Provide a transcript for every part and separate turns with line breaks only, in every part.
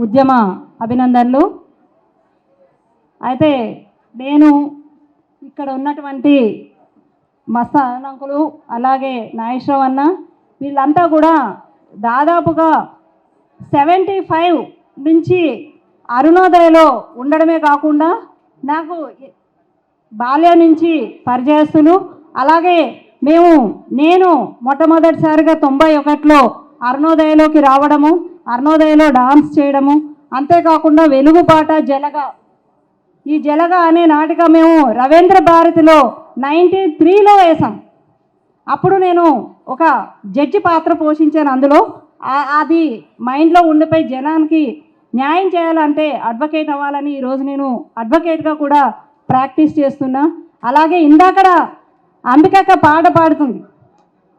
ఉద్యమ అభినందనలు. అయితే నేను ఇక్కడ ఉన్నటువంటి మస్తాన్ అంకులు అలాగే నాగేశ్వరరావు అన్న వీళ్ళంతా కూడా దాదాపుగా 75 నుంచి అరుణోదయలో ఉండడమే కాకుండా నాకు బాల్యం నుంచి పరిచయస్తులు. అలాగే నేను మొట్టమొదటిసారిగా 91లో అరుణోదయలోకి రావడము, అరుణోదయలో డాన్స్ చేయడము, అంతేకాకుండా వెలుగుపాట జలగ, ఈ జలగ అనే నాటిక మేము రవీంద్ర భారతిలో 93లో వేసాం. అప్పుడు నేను ఒక జడ్జి పాత్ర పోషించాను అందులో. అది మైండ్లో ఉండిపోయి జనానికి న్యాయం చేయాలంటే అడ్వకేట్ అవ్వాలని ఈరోజు నేను అడ్వకేట్గా కూడా ప్రాక్టీస్ చేస్తున్నా. అలాగే ఇందాకడ అంబికక్క పాట పాడుతుంది.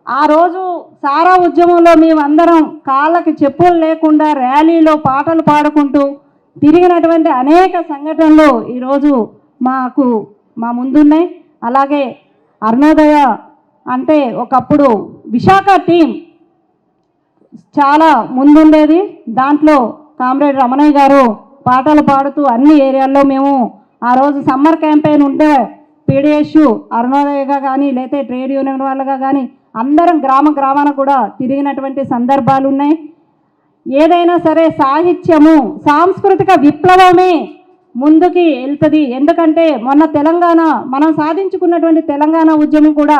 ఆ రోజు సారా ఉద్యమంలో మేమందరం కాళ్ళకి చెప్పులు లేకుండా ర్యాలీలో పాటలు పాడుకుంటూ తిరిగినటువంటి అనేక సంఘటనలు ఈరోజు మా ముందున్నాయి. అలాగే అరుణోదయ అంటే ఒకప్పుడు విశాఖ టీం చాలా ముందుండేది. దాంట్లో కామ్రేడ్ రమణయ్య గారు పాటలు పాడుతూ అన్ని ఏరియాల్లో మేము ఆ రోజు సమ్మర్ క్యాంపెయిన్ ఉంటే పీడిఎస్ అరుణోదయగా కానీ లేకపోతే ట్రేడ్ యూనియన్ వాళ్ళగా కానీ అందరం గ్రామాన కూడా తిరిగినటువంటి సందర్భాలు ఉన్నాయి. ఏదైనా సరే సాహిత్యము సాంస్కృతిక విప్లవమే ముందుకి వెళ్తుంది. ఎందుకంటే మొన్న మనం సాధించుకున్నటువంటి తెలంగాణ ఉద్యమం కూడా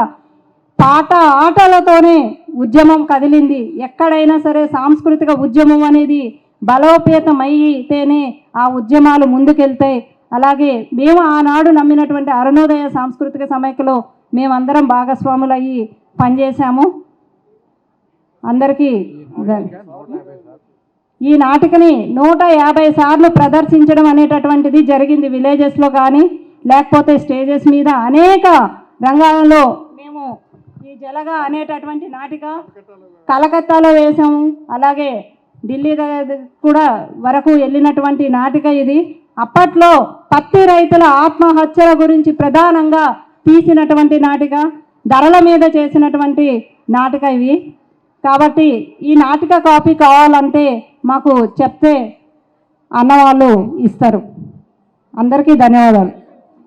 ఆటలతోనే ఉద్యమం కదిలింది. ఎక్కడైనా సరే సాంస్కృతిక ఉద్యమం అనేది బలోపేతం అయితేనే ఆ ఉద్యమాలు ముందుకెళ్తాయి. అలాగే మేము ఆనాడు నమ్మినటువంటి అరుణోదయ సాంస్కృతిక సమైక్యలో మేమందరం భాగస్వాములు అయ్యి పనిచేశాము. అందరికీ ఈ నాటికని 150 సార్లు ప్రదర్శించడం అనేటటువంటిది జరిగింది. విలేజెస్లో కానీ లేకపోతే స్టేజెస్ మీద అనేక రంగాలలో మేము ఈ జలగ అనేటటువంటి నాటిక కలకత్తాలో వేసాము. అలాగే ఢిల్లీ కూడా వరకు వెళ్ళినటువంటి నాటిక ఇది. అప్పట్లో పత్తి రైతుల ఆత్మహత్యల గురించి ప్రధానంగా తీసినటువంటి నాటిక, ధరల మీద చేసినటువంటి నాటిక ఇవి. కాబట్టి ఈ నాటిక కాపీ కావాలంటే మాకు చెప్తే అన్నవాళ్ళు ఇస్తారు. అందరికీ ధన్యవాదాలు.